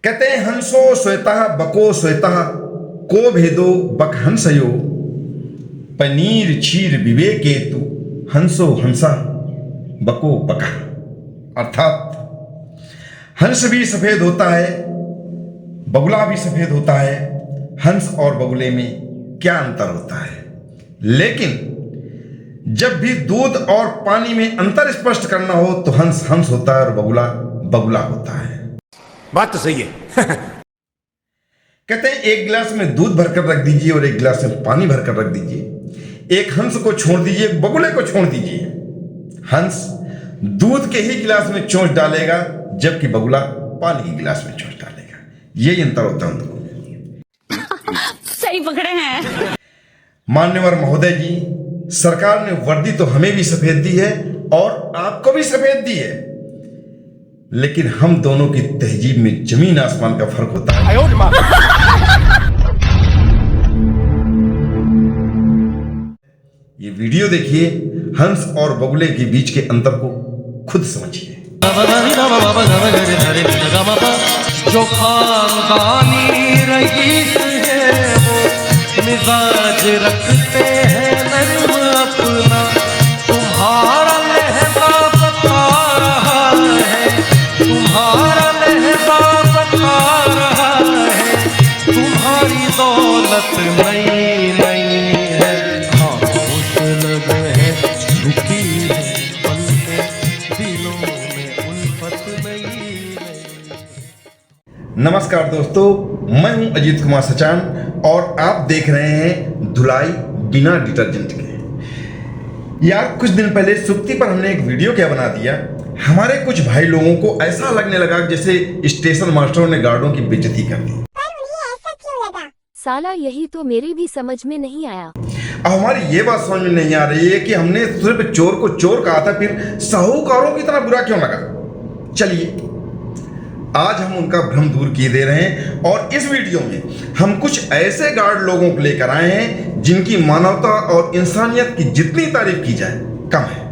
कहते हैं हंसो श्वेता बको श्वेता को भेदो बक हंसयो पनीर क्षीर विवेके तु हंसो हंसा बको बका। अर्थात हंस भी सफेद होता है, बगुला भी सफेद होता है। हंस और बगुले में क्या अंतर होता है? लेकिन जब भी दूध और पानी में अंतर स्पष्ट करना हो तो हंस हंस होता है और बगुला बगुला होता है। बात तो सही है। कहते हैं एक गिलास में दूध भरकर रख दीजिए और एक गिलास में पानी भरकर रख दीजिए। एक हंस को छोड़ दीजिए, एक बगुले को छोड़ दीजिए। हंस दूध के ही गिलास में चोंच डालेगा जबकि बगुला पानी के गिलास में चोंच डालेगा। यही अंतर होता है उन दोनों में। सही पकड़े हैं। मान्यवर महोदय जी, सरकार ने वर्दी तो हमें भी सफेद दी है और आपको भी सफेद दी है, लेकिन हम दोनों की तहजीब में जमीन आसमान का फर्क होता है। ये वीडियो देखिए, हंस और बगुले के बीच के अंतर को खुद समझिए। जो खानदानी रईस है वो मिजाज रखते हैं नर्म अपना, तुम्हारा लहजा बता रहा है, तुम्हारा लहजा बता रहा है, तुम्हारी दौलत नई नई है। हाँ मुस्लिम है झुकी है पलके, दिलों में उल्फत नई नई। नमस्कार दोस्तों, मैं हूं अजीत कुमार सचान और आप देख रहे हैं धुलाई बिना डिटर्जेंट के। यार कुछ दिन पहले सुक्ति पर हमने एक वीडियो क्या बना दिया, हमारे कुछ भाई लोगों को ऐसा लगने लगा जैसे स्टेशन मास्टरों ने गार्डों की बेइज्जती कर दी। साला यही तो मेरी भी समझ में नहीं आया। अब हमारी ये बात समझ में नहीं आ रही है कि हमने सिर्फ चोर को चोर कहा था, फिर साहूकारों की तरह बुरा क्यों लगा। चलिए आज हम उनका भ्रम दूर किए दे रहे हैं और इस वीडियो में हम कुछ ऐसे गार्ड लोगों को लेकर आए हैं जिनकी मानवता और इंसानियत की जितनी तारीफ की जाए कम है।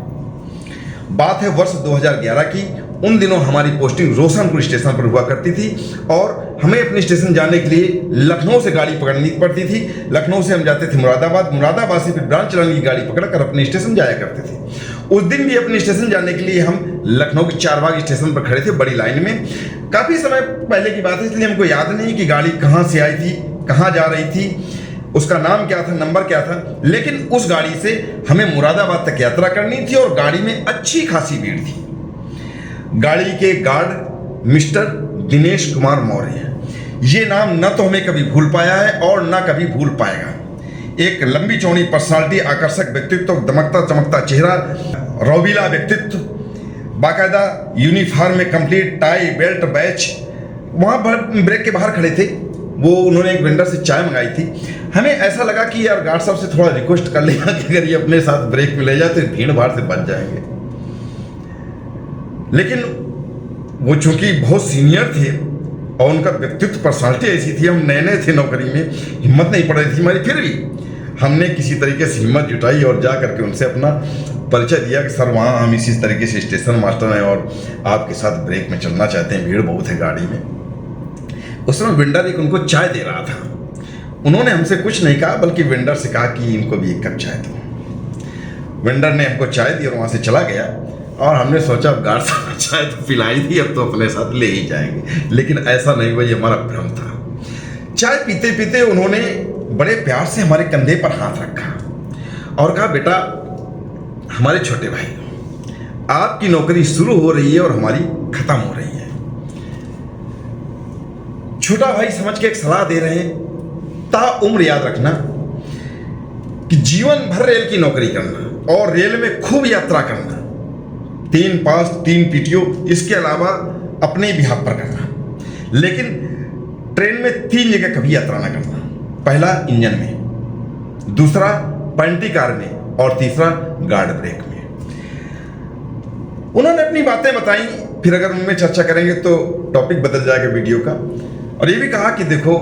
बात है वर्ष 2011 की। उन दिनों हमारी पोस्टिंग रोशनपुर स्टेशन पर हुआ करती थी और हमें अपने स्टेशन जाने के लिए लखनऊ से गाड़ी पकड़नी पड़ती थी। लखनऊ से हम जाते थे मुरादाबाद, मुरादाबाद से फिर ब्रांच चलाने की गाड़ी पकड़कर अपने स्टेशन जाया करते थे। उस दिन भी अपने स्टेशन जाने के लिए हम लखनऊ के चारबाग स्टेशन पर खड़े थे बड़ी लाइन में। काफ़ी समय पहले की बात है, इसलिए हमको याद नहीं कि गाड़ी कहाँ से आई थी, कहाँ जा रही थी, उसका नाम क्या था, नंबर क्या था। लेकिन उस गाड़ी से हमें मुरादाबाद तक यात्रा करनी थी और गाड़ी में अच्छी खासी भीड़ थी। गाड़ी के गार्ड मिस्टर दिनेश कुमार मौर्य, ये नाम न तो हमें कभी भूल पाया है और न कभी भूल पाएगा। एक लंबी चौड़ी पर्सनालिटी, आकर्षक व्यक्तित्व, दमकता चमकता चेहरा, रौबीला व्यक्तित्व, बाकायदा यूनिफॉर्म में कंप्लीट टाई बेल्ट बैच। वहाँ ब्रेक के बाहर खड़े थे वो। उन्होंने एक वेंडर से चाय मंगाई थी। हमें ऐसा लगा कि यार गार्ड साहब से थोड़ा रिक्वेस्ट कर लेगा कि अगर ये अपने साथ ब्रेक में ले जाए तो भीड़ भाड़ से बच जाएंगे। लेकिन वो चूंकि बहुत सीनियर थे और उनका व्यक्तित्व पर्सनालिटी ऐसी थी, हम नए नए थे नौकरी में, हिम्मत नहीं पड़ रही थी हमारी, फिर भी हमने किसी तरीके से हिम्मत जुटाई और जा करके उनसे अपना परिचय दिया कि सर वहाँ हम इसी तरीके से स्टेशन मास्टर हैं और आपके साथ ब्रेक में चलना चाहते हैं, भीड़ बहुत है गाड़ी में। उस समय वेंडर एक उनको चाय दे रहा था। उन्होंने हमसे कुछ नहीं कहा बल्कि वेंडर से कहा कि इनको भी एक कप चाय दो। वेंडर ने हमको चाय दी और वहाँ से चला गया और हमने सोचा अब गार्ड साहब चाय तो पिलाई थी, अब तो अपने साथ ले ही जाएंगे। लेकिन ऐसा नहीं हुआ, ये हमारा भ्रम था। चाय पीते पीते उन्होंने बड़े प्यार से हमारे कंधे पर हाथ रखा और कहा, बेटा हमारे छोटे भाई, आपकी नौकरी शुरू हो रही है और हमारी खत्म हो रही है। छोटा भाई समझ के एक सलाह दे रहे हैं, ताउम्र याद रखना कि जीवन भर रेल की नौकरी करना और रेल में खूब यात्रा करना, 3 पास 3 PTO, इसके अलावा अपने बिहाफ पर करना। लेकिन ट्रेन में 3 जगह कभी यात्रा ना करना। पहला इंजन में, दूसरा पेंटी कार में और तीसरा गार्ड ब्रेक में। उन्होंने अपनी बातें बताई, फिर अगर उनमें चर्चा करेंगे तो टॉपिक बदल जाएगा वीडियो का। और ये भी कहा कि देखो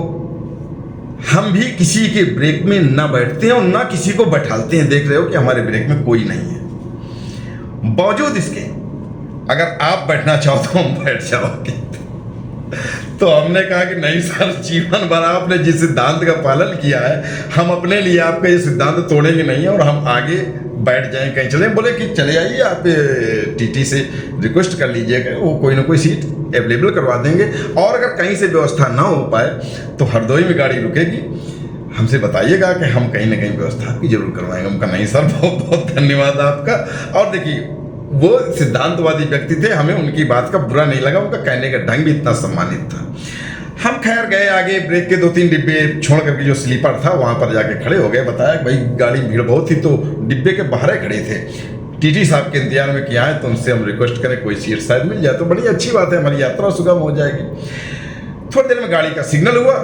हम भी किसी के ब्रेक में ना बैठते हैं और ना किसी को बैठालते हैं। देख रहे हो कि हमारे ब्रेक में कोई नहीं है। बावजूद इसके अगर आप बैठना चाहो तो हम बैठ जाओगे। तो हमने कहा कि नहीं सर, जीवन भर आपने जिस सिद्धांत का पालन किया है, हम अपने लिए आपका ये सिद्धांत तोड़ेंगे नहीं और हम आगे बैठ जाएं, कहीं चलें। बोले कि चले आइए, आप टीटी से रिक्वेस्ट कर लीजिएगा, वो कोई ना कोई सीट अवेलेबल करवा देंगे, और अगर कहीं से व्यवस्था ना हो पाए तो हरदोई में गाड़ी रुकेगी, हमसे बताइएगा कि हम कहीं ना कहीं व्यवस्था आपकी जरूर करवाएंगे। उनका नहीं सर, बहुत बहुत धन्यवाद आपका। और देखिए, वो सिद्धांतवादी व्यक्ति थे, हमें उनकी बात का बुरा नहीं लगा, उनका कहने का ढंग भी इतना सम्मानित था। हम खैर गए आगे, ब्रेक के 2-3 डिब्बे छोड़ करके जो स्लीपर था वहां पर जाके खड़े हो गए। बताया कि भाई गाड़ी भीड़ बहुत थी, तो डिब्बे के बाहर खड़े थे, टीटी साहब के इंतजार में किया है, तो उनसे हम रिक्वेस्ट करें कोई सीट शायद मिल जाए तो बड़ी अच्छी बात है, हमारी यात्रा सुगम हो जाएगी। थोड़ी देर में गाड़ी का सिग्नल हुआ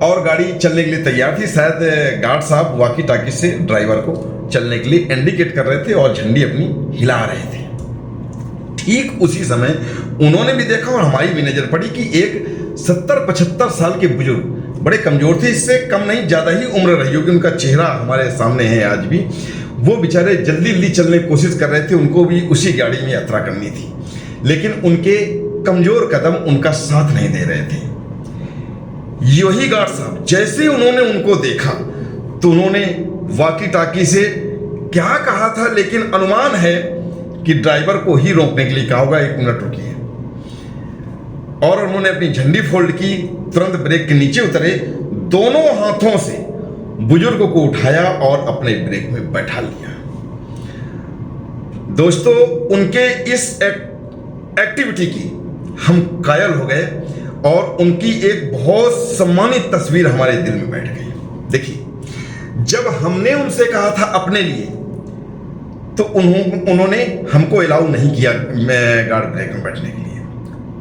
और गाड़ी चलने के लिए तैयार थी। शायद गार्ड साहब वाकी टाकी से ड्राइवर को चलने के लिए इंडिकेट कर रहे थे और झंडी अपनी हिला रहे थे। ठीक उसी समय उन्होंने भी देखा और हमारी भी नजर पड़ी कि एक 70-75 साल के बुजुर्ग, बड़े कमजोर थे, इससे कम नहीं ज्यादा ही उम्र रही होगी, उनका चेहरा हमारे सामने है आज भी। वो बेचारे जल्दी जल्दी चलने की कोशिश कर रहे थे, उनको भी उसी गाड़ी में यात्रा करनी थी, लेकिन उनके कमजोर कदम उनका साथ नहीं दे रहे थे। यही गार्ड साहब जैसे उन्होंने उनको देखा तो उन्होंने वाकी टाकी से क्या कहा था, लेकिन अनुमान है कि ड्राइवर को ही रोकने के लिए कहा होगा, 1 मिनट रुकिए। और उन्होंने अपनी झंडी फोल्ड की, तुरंत ब्रेक के नीचे उतरे, दोनों हाथों से बुजुर्ग को उठाया और अपने ब्रेक में बैठा लिया। दोस्तों, उनके इस एक्टिविटी की हम कायल हो गए और उनकी एक बहुत सम्मानित तस्वीर हमारे दिल में बैठ गई। देखिए, जब हमने उनसे कहा था अपने लिए, तो उन्होंने हमको अलाउ नहीं किया गार्ड ब्रेक में बैठने के लिए।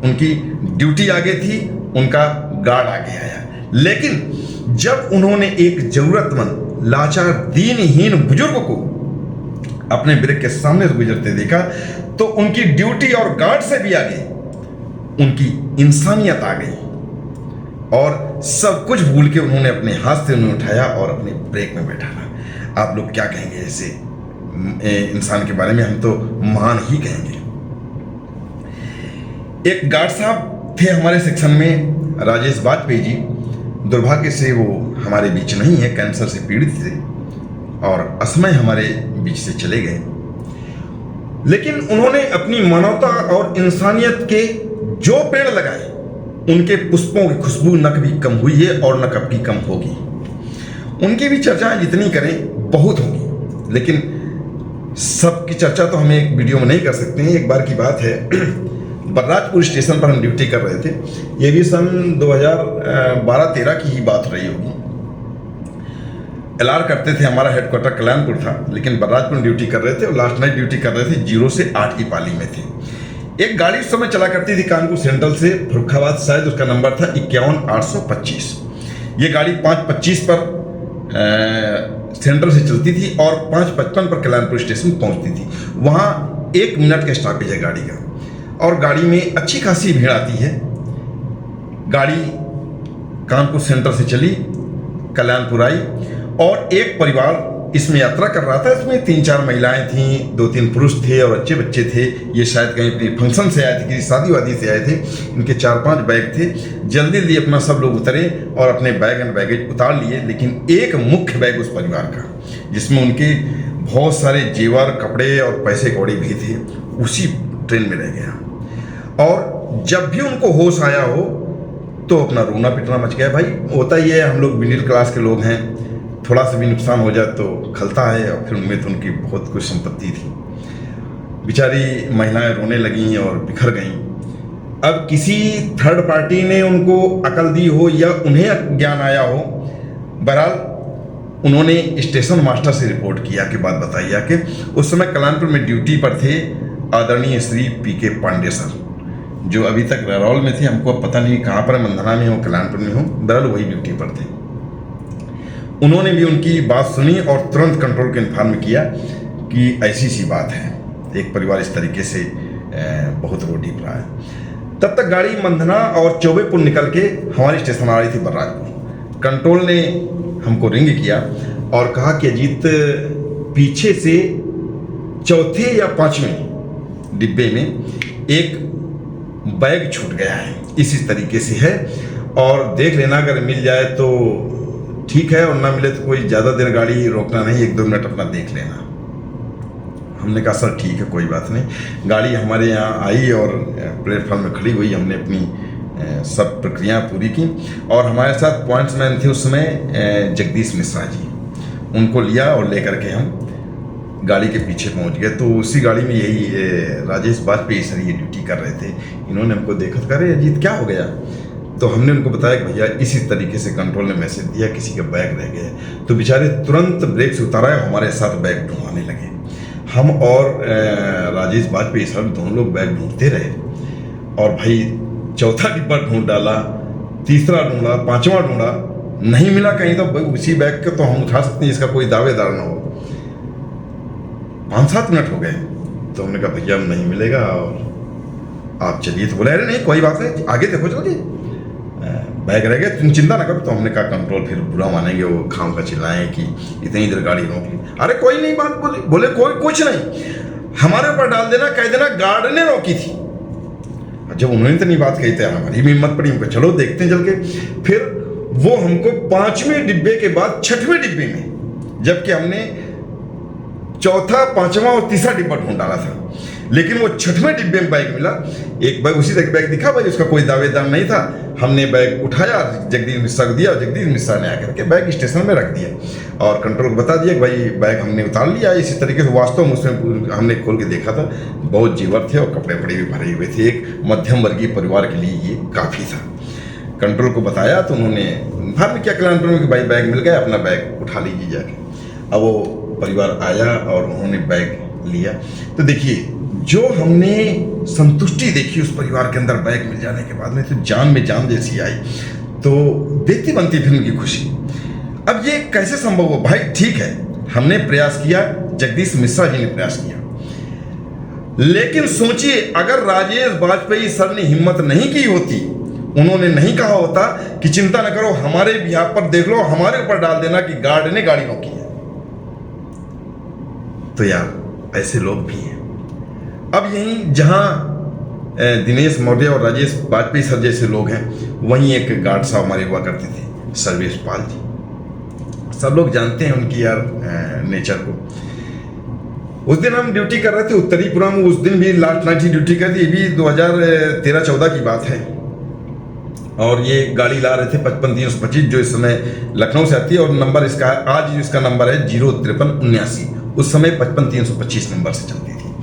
उनकी ड्यूटी आगे थी, उनका गार्ड आगे आया। लेकिन जब उन्होंने एक जरूरतमंद, लाचार, दीनहीन बुजुर्ग को अपने ब्रेक के सामने से गुजरते देखा, तो उनकी ड्यूटी और गार्ड से भी आगे उनकी इंसानियत आ गई और सब कुछ भूल के उन्होंने अपने हाथ से उन्हें उठाया और अपने ब्रेक में बैठाना। आप लोग क्या कहेंगे ऐसे इंसान के बारे में? हम तो महान ही कहेंगे। एक गार्ड साहब थे हमारे सेक्शन में, राजेश वाजपेयी जी। दुर्भाग्य से वो हमारे बीच नहीं है, कैंसर से पीड़ित थे और असमय हमारे बीच से चले गए। लेकिन उन्होंने अपनी मानवता और इंसानियत के जो पेड़ लगाए, उनके पुष्पों की खुशबू न कभी कम हुई है और न कभी कम होगी। उनकी भी चर्चाएं जितनी करें बहुत होगी, लेकिन सबकी चर्चा तो हम एक वीडियो में नहीं कर सकते हैं। एक बार की बात है, बर्राजपुर स्टेशन पर हम ड्यूटी कर रहे थे। ये भी सन 2012-13 की ही बात रही होगी। एलआर करते थे, हमारा हेडक्वार्टर कल्याणपुर था, लेकिन बर्राजपुर में ड्यूटी कर रहे थे और लास्ट नाइट ड्यूटी कर रहे थे। 0 से 8 की पाली में थे। एक गाड़ी उस समय चला करती थी कानपुर सेंट्रल से फर्रुखाबाद, शायद उसका नंबर था 51825। ये गाड़ी 5:25 पर सेंट्रल से चलती थी और 5:55 पर कल्याणपुर स्टेशन पहुंचती थी। वहाँ 1 मिनट का स्टॉपेज है गाड़ी का और गाड़ी में अच्छी खासी भीड़ आती है। गाड़ी कानपुर सेंट्रल से चली, कल्याणपुर आई और एक परिवार इसमें यात्रा कर रहा था। इसमें 3-4 महिलाएं थीं, 2-3 पुरुष थे और अच्छे बच्चे थे। ये शायद कहीं अपनी फंक्शन से आए थे, किसी शादी वादी से आए थे। इनके 4-5 बैग थे। जल्दी जल्दी अपना सब लोग उतरे और अपने बैग एंड बैगेज उतार लिए, लेकिन एक मुख्य बैग उस परिवार का, जिसमें उनके बहुत सारे जेवर, कपड़े और पैसे कौड़ी भी थे, उसी ट्रेन में रह गया। और जब भी उनको होश आया हो तो अपना रोना पिटना मच गया। भाई होता ही है, हम लोग मिडिल क्लास के लोग हैं, थोड़ा सा भी नुकसान हो जाए तो खलता है। और फिर उनमें तो उनकी बहुत कुछ संपत्ति थी। बेचारी महिलाएं रोने लगीं और बिखर गईं। अब किसी थर्ड पार्टी ने उनको अकल दी हो या उन्हें ज्ञान आया हो, बहरहाल उन्होंने स्टेशन मास्टर से रिपोर्ट किया कि बात बताइए कि उस समय कल्याणपुर में ड्यूटी पर थे आदरणीय श्री पीके पांडे सर, जो अभी तक ररौल में थे। हमको अब पता नहीं कहाँ पर, मंधना में हो, कल्याणपुर में हो, बहरहाल वही ड्यूटी पर थे। उन्होंने भी उनकी बात सुनी और तुरंत कंट्रोल को इन्फॉर्म किया कि ऐसी सी बात है, एक परिवार इस तरीके से बहुत रोटी पर आया। तब तक गाड़ी मंधना और चौबेपुर निकल के हमारे स्टेशन आ रही थी बर्राजपुर। कंट्रोल ने हमको रिंग किया और कहा कि अजीत, पीछे से 4थे या 5वें डिब्बे में एक बैग छूट गया है इसी तरीके से है। और देख लेना, अगर मिल जाए तो ठीक है, और ना मिले तो कोई ज़्यादा देर गाड़ी रोकना नहीं, 1-2 मिनट अपना देख लेना। हमने कहा सर ठीक है, कोई बात नहीं। गाड़ी हमारे यहाँ आई और प्लेटफॉर्म में खड़ी हुई, हमने अपनी सब प्रक्रिया पूरी की। और हमारे साथ पॉइंट्समैन थे उस समय जगदीश मिश्रा जी, उनको लिया और लेकर के हम गाड़ी के पीछे पहुंच गए। तो उसी गाड़ी में यही राजेश वाजपेयी सर ये ड्यूटी कर रहे थे। इन्होंने हमको देखा, अरे अजीत क्या हो गया? तो हमने उनको बताया कि भैया इसी तरीके से कंट्रोल ने मैसेज दिया, किसी का बैग रह गया। तो बेचारे तुरंत ब्रेक से उतारा, हमारे साथ बैग ढूंढवाने लगे। हम और राजेश वाजपेयी सर दोनों लोग बैग ढूंढते रहे, और भाई चौथा डिब्बा ढूंढ डाला, तीसरा ढूंढा, पांचवा ढूंढा, नहीं मिला कहीं। तो उसी बैग को तो हम उठा सकते हैं जिसका कोई दावेदार ना हो। 5-7 मिनट हो गए, तो हमने कहा भैया नहीं मिलेगा और आप चलिए। तो बोले अरे नहीं कोई बात नहीं, आगे देखो जल्दी, बैग रह गए, तुम चिंता ना करो। तो हमने कहा कंट्रोल फिर बुरा मानेंगे, वो खाम का चिल्लाएं कि इतनी देर गाड़ी रोक ली। अरे कोई नहीं बात बोले कोई कुछ नहीं, हमारे ऊपर डाल देना, कह देना गार्ड ने रोकी थी। जब उन्होंने इतनी बात कही तो हमारी भी हिम्मत पड़ी, हमको चलो देखते हैं चल के। फिर वो हमको 5वें डिब्बे के बाद 6वें डिब्बे में, जबकि हमने चौथा, 5वां और तीसरा डिब्बा ढूंढ डाला था, लेकिन वो 6वें डिब्बे में बैग मिला। एक बैग उसी तक बैग दिखा भाई, उसका कोई दावेदार नहीं था। हमने बैग उठाया, जगदीश मिश्रा को दिया, और जगदीश मिश्रा ने आकर के बैग स्टेशन में रख दिया और कंट्रोल को बता दिया कि भाई बैग हमने उतार लिया। इसी तरीके से वास्तव में उसमें हमने खोल के देखा था, बहुत जेवर थे और कपड़े वपड़े भी भरे हुए थे। एक मध्यम वर्गीय परिवार के लिए ये काफ़ी था। कंट्रोल को बताया तो उन्होंने बाद में क्या क्लान कि भाई बैग मिल गया, अपना बैग उठा लीजिए जाके। अब वो परिवार आया और उन्होंने बैग लिया। तो देखिए, जो हमने संतुष्टि देखी उस परिवार के अंदर बैग मिल जाने के बाद में, तो जान में जान जैसी आई। तो देखती बनती थी उनकी खुशी। अब ये कैसे संभव हो भाई? ठीक है, हमने प्रयास किया, जगदीश मिश्रा जी ने प्रयास किया, लेकिन सोचिए अगर राजेश वाजपेयी सर ने हिम्मत नहीं की होती, उन्होंने नहीं कहा होता कि चिंता न करो, हमारे बिहार पर देख लो, हमारे ऊपर डाल देना कि गार्ड ने गाड़ी रोकी है, तो यार ऐसे लोग भी हैं। अब यहीं जहां दिनेश मौर्य और राजेश वाजपेयी सर जैसे लोग हैं, वहीं एक गार्ड साहब हमारे हुआ करते थे, सर्वेश पाल जी। सब लोग जानते हैं उनकी यार नेचर को। उस दिन हम ड्यूटी कर रहे थे उत्तरीपुरा में, उस दिन भी लास्ट नाइट ही ड्यूटी कर दी। ये भी 2013-14 की बात है, और ये गाड़ी ला रहे थे 55-325, जो इस समय लखनऊ से आती है, और नंबर इसका आज इसका नंबर है 05379। उस समय 55-325 नंबर से चलती थी,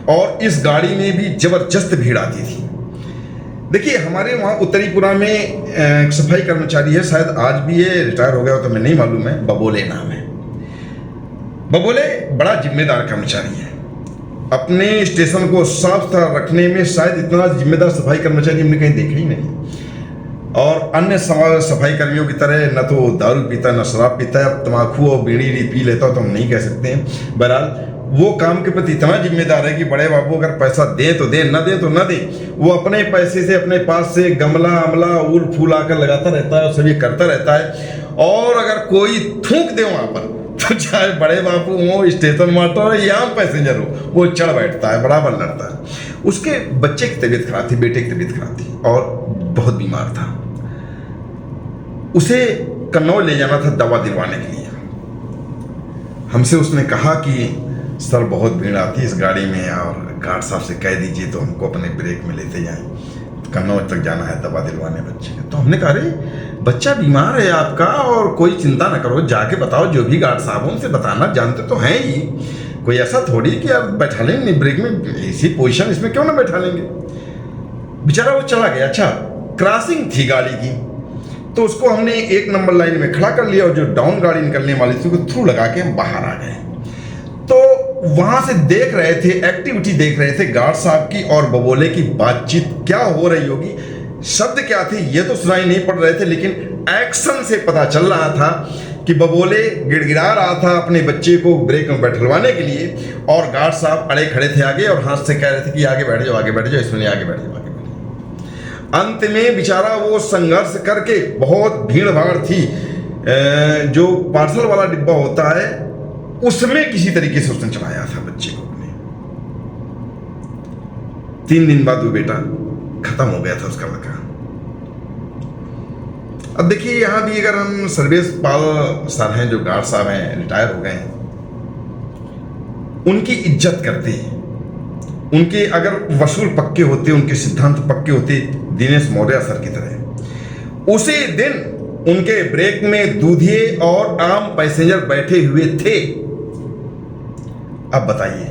और इस गाड़ी में भी जबरदस्त भीड़ आती थी। देखिए हमारे वहाँ उत्तरीपुरा में एक सफाई कर्मचारी है, शायद आज भी ये रिटायर हो गया हो तो मैं नहीं मालूम है, बबोले नाम है। बबोले बड़ा जिम्मेदार कर्मचारी है, अपने स्टेशन को साफ सुथरा रखने में शायद इतना जिम्मेदार सफाई कर्मचारी हमने कहीं देखा ही नहीं। और अन्य सफाई कर्मियों की तरह न तो दारू पीता न शराब पीता है, अब तम्बाकू और बीड़ी पी लेता हो तो हम नहीं कह सकते हैं। बहरहाल वो काम के प्रति इतना जिम्मेदार है कि बड़े बाबू अगर पैसा दें तो दें, न दें तो न दें, वो अपने पैसे से अपने पास से गमला अमला उल फूल आकर लगाता रहता है और सभी करता रहता है। और अगर कोई थूक दे वहाँ पर, तो चाहे बड़े बाबू हो, स्टेशन मास्टर हो या पैसेंजर हो, वो चढ़ बैठता है, बराबर लड़ता है। उसके बच्चे की तबीयत खराब थी, बेटे की तबीयत खराब थी और बहुत बीमार था। उसे कन्नौज ले जाना था दवा दिलवाने के लिए। हमसे उसने कहा कि सर बहुत भीड़ आती है इस गाड़ी में, और गार्ड साहब से कह दीजिए तो हमको अपने ब्रेक में लेते जाएं, कन्नौज तक जाना है दवा दिलवाने बच्चे के। तो हमने कहा अरे बच्चा बीमार है आपका, और कोई चिंता ना करो, जाके बताओ जो भी गार्ड साहब उनसे बताना, जानते तो हैं ही, कोई ऐसा थोड़ी कि आप बैठा लेंगे ब्रेक में, इसी पोजीशन इसमें क्यों ना बैठा लेंगे। बेचारा वो चला गया। अच्छा, क्रॉसिंग थी गाड़ी की, तो उसको हमने 1 नंबर लाइन में खड़ा कर लिया, और जो डाउन गाड़ी निकलने वाली थी उसको थ्रू लगा के हम बाहर आ गए। तो वहां से देख रहे थे, एक्टिविटी देख रहे थे गार्ड साहब की और बबोले की बातचीत क्या हो रही होगी, शब्द क्या थे ये तो सुनाई नहीं पड़ रहे थे, लेकिन एक्शन से पता चल रहा था कि बबोले गिड़गिड़ा रहा था अपने बच्चे को ब्रेक में बैठलवाने के लिए, और गार्ड साहब अड़े खड़े थे आगे और हाथ से कह रहे थे कि आगे बैठ जाओ, आगे बैठ जाओ, इसमें आगे बैठ जाओ, आगे बैठ जाओ। अंत में बेचारा वो संघर्ष करके, बहुत भीड़ भाड़ थी, जो पार्सल वाला डिब्बा होता है उसमें किसी तरीके से उसने चलाया था बच्चे को अपने। 3 दिन बाद वो बेटा खत्म हो गया था उसका लड़का। अब देखिए यहाँ भी अगर हम सर्वेश पाल सर हैं जो गार्ड साहब हैं, रिटायर हो गए हैं, उनकी इज्जत करते हैं, उनके अगर वसूल पक्के होते, उनके सिद्धांत पक्के होते दिनेश मौर्य सर की तरह, उसी दिन उनके ब्रेक में दूधिए और आम पैसेंजर बैठे हुए थे। अब बताइए,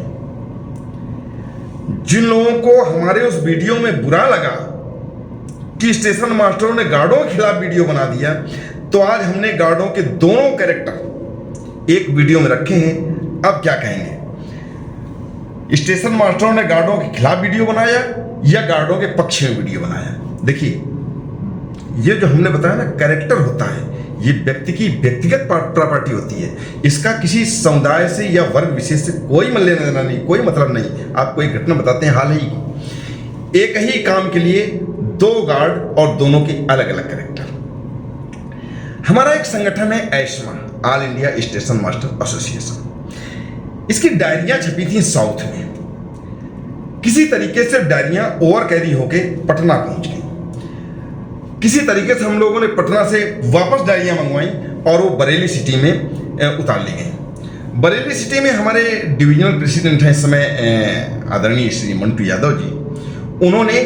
जिन लोगों को हमारे उस वीडियो में बुरा लगा कि स्टेशन मास्टरों ने गार्डों के खिलाफ वीडियो बना दिया, तो आज हमने गार्डों के दोनों कैरेक्टर एक वीडियो में रखे हैं। अब क्या कहेंगे, स्टेशन मास्टरों ने गार्डों के खिलाफ वीडियो बनाया या गार्डों के पक्ष में वीडियो बनाया? देखिए, ये जो हमने बताया ना कैरेक्टर होता है, ये व्यक्ति की व्यक्तिगत प्रॉपर्टी होती है, इसका किसी समुदाय से या वर्ग विशेष से कोई लेना देना नहीं, कोई मतलब नहीं। आपको एक घटना बताते हैं हाल ही, एक ही काम के लिए दो गार्ड और दोनों के अलग अलग कैरेक्टर। हमारा एक संगठन है ESMA, all India station master association. इसकी डायरियां छपी थी साउथ में, किसी तरीके से डायरियां ओवर कैरी होके पटना पहुंच गई। किसी तरीके से हम लोगों ने पटना से वापस डायरियां मंगवाई और वो बरेली सिटी में उतार ली गई। बरेली सिटी में हमारे डिविजनल प्रेसिडेंट हैं इस समय आदरणीय श्री मंटू यादव जी, उन्होंने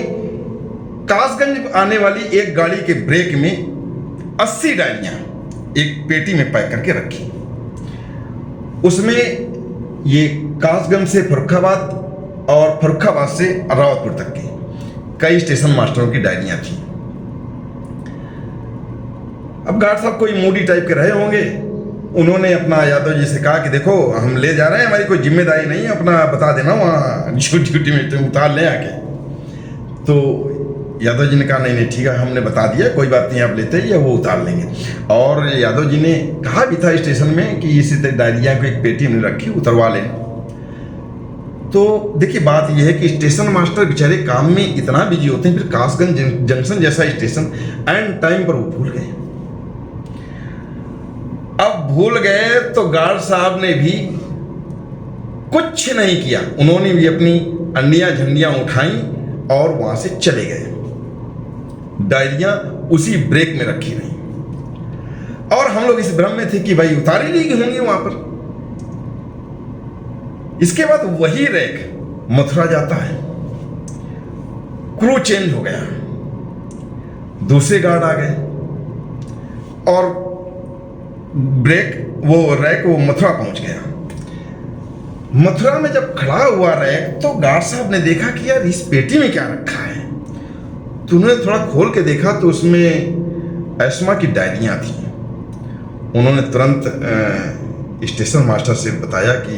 कासगंज आने वाली एक गाड़ी के ब्रेक में 80 डायरियां एक पेटी में पैक करके रखी। उसमें ये कासगंज से फर्रुखाबाद और फर्रुखाबाद से रावतपुर तक की कई स्टेशन मास्टरों की डायरियां थी। अब गार्ड साहब कोई मूडी टाइप के रहे होंगे, उन्होंने अपना यादव जी से कहा कि देखो हम ले जा रहे हैं, हमारी कोई जिम्मेदारी नहीं है, अपना बता देना वहाँ ड्यूटी में तुम उतार ले आके। तो यादव जी ने कहा नहीं नहीं ठीक है, हमने बता दिया, कोई बात नहीं, आप लेते ही वो उतार लेंगे। और यादव जी ने कहा भी था स्टेशन में कि इसी तरह डायरिया को एक पेटी में रखी, उतरवा लें। तो देखिए बात यह है कि स्टेशन मास्टर बेचारे काम में इतना बिजी होते हैं, फिर कासगंज जंक्शन जैसा स्टेशन एंड टाइम पर वो भूल गए। अब भूल गए तो गार्ड साहब ने भी कुछ नहीं किया, उन्होंने भी अपनी अंडियां झंडियां उठाई और वहां से चले गए। डायरियां उसी ब्रेक में रखी रही और हम लोग इस भ्रम में थे कि भाई उतारी ली गई होंगी वहां पर। इसके बाद वही रैक मथुरा जाता है, क्रू चेंज हो गया, दूसरे गार्ड आ गए और रैक वो मथुरा पहुंच गया। मथुरा में जब खड़ा हुआ रैक तो गार्ड साहब ने देखा कि यार इस पेटी में क्या रखा है। तो उन्होंने थोड़ा खोल के देखा तो उसमें एस्मा की डायरियां थी। उन्होंने तुरंत स्टेशन मास्टर से बताया कि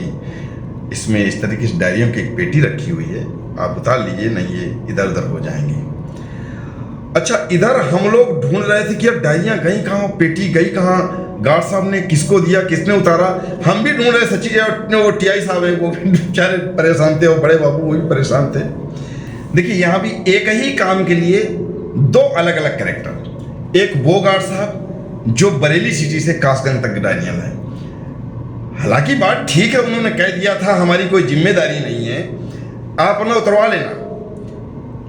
इसमें इस तरीके से डायरियों की एक पेटी रखी हुई है, आप उतार लीजिए, नहीं ये इधर उधर हो जाएंगे। अच्छा, इधर हम लोग ढूंढ रहे थे कि यार डायरियां गई कहाँ, पेटी गई कहाँ, गार्ड साहब ने किसको दिया, किसने उतारा, हम भी ढूंढ रहे। सच्ची वो टीआई साहब है, वो बेचारे परेशान थे, वो बड़े बाबू वो भी परेशान थे। देखिए यहाँ भी एक ही काम के लिए दो अलग अलग कैरेक्टर, एक वो गार्ड साहब जो बरेली सिटी से कासगंज तक डायरियां लाए। हालांकि बात ठीक है, उन्होंने कह दिया था हमारी कोई जिम्मेदारी नहीं है, आप अपना उतरवा लेना।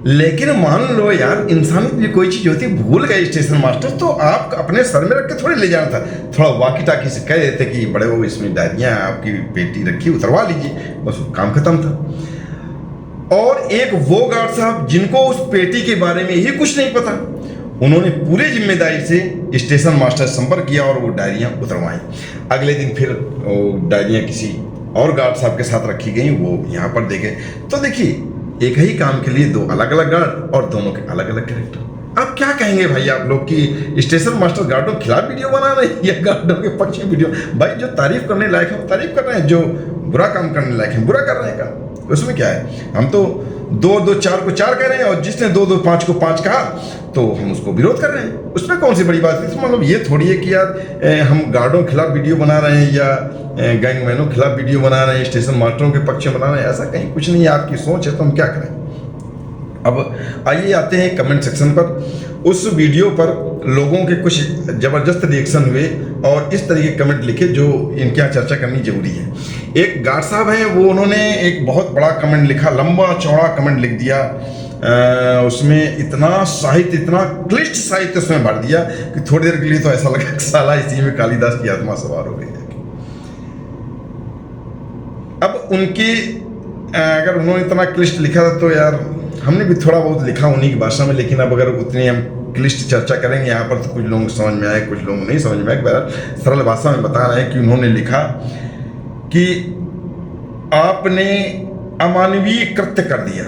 लेकिन मान लो यार, इंसान की कोई चीज होती, भूल गए स्टेशन मास्टर, तो आप अपने सर में रख के थोड़ी ले जाना था, थोड़ा वाकी टाकी से कह देते कि बड़े वो इसमें डायरियां आपकी पेटी रखी, उतरवा लीजिए, बस काम खत्म था। और एक वो गार्ड साहब जिनको उस पेटी के बारे में ही कुछ नहीं पता, उन्होंने पूरी जिम्मेदारी से स्टेशन मास्टर संपर्क किया और वो डायरियां उतरवाई। अगले दिन फिर वो डायरियां किसी और गार्ड साहब के साथ रखी गई, वो यहाँ पर देखे। तो देखिए एक ही काम के लिए दो अलग अलग गार्ड और दोनों के अलग अलग कैरेक्टर। अब क्या कहेंगे भाई आप लोग कि स्टेशन मास्टर गार्डों के खिलाफ वीडियो बना रहे हैं या गार्डों के पक्ष में वीडियो? भाई जो तारीफ करने लायक है वो तारीफ कर रहे हैं, जो बुरा काम करने लायक है बुरा कर रहे हैं का, उसमें क्या है? हम तो 2-2-4 को 4 कह रहे हैं और जिसने 2-2-5 को 5 कहा तो हम उसको विरोध कर रहे हैं। उसमें कौन सी बड़ी बात है? मतलब ये थोड़ी है कि यार हम गार्डों के खिलाफ वीडियो बना रहे हैं या गैंगमैनों के खिलाफ वीडियो बना रहे हैं, स्टेशन मास्टरों के पक्ष में बना रहे हैं, ऐसा कहीं कुछ नहीं है। आपकी सोच है तो हम क्या करें। अब आइए आते हैं कमेंट सेक्शन पर। उस वीडियो पर लोगों के कुछ ज़बरदस्त रिएक्शन हुए और इस तरह के कमेंट लिखे जो इनके यहाँ चर्चा करनी जरूरी है। एक गार्ड साहब हैं, वो उन्होंने एक बहुत बड़ा कमेंट लिखा, लंबा चौड़ा कमेंट लिख दिया उसमें इतना साहित्य, इतना क्लिष्ट साहित्य उसमें भर दिया कि थोड़ी देर के लिए तो ऐसा लगा कि साला इसी में कालिदास की आत्मा सवार हो गई है। अब उनकी अगर उन्होंने इतना क्लिष्ट लिखा था तो यार हमने भी थोड़ा बहुत लिखा उन्हीं की भाषा में, लेकिन अब अगर उतनी हम क्लिष्ट चर्चा करेंगे यहाँ पर तो कुछ लोगों को समझ में आए, कुछ लोगों को नहीं समझ में आए। बहरहाल सरल भाषा में बता रहे हैं कि उन्होंने लिखा कि आपने अमानवीय कृत्य कर दिया।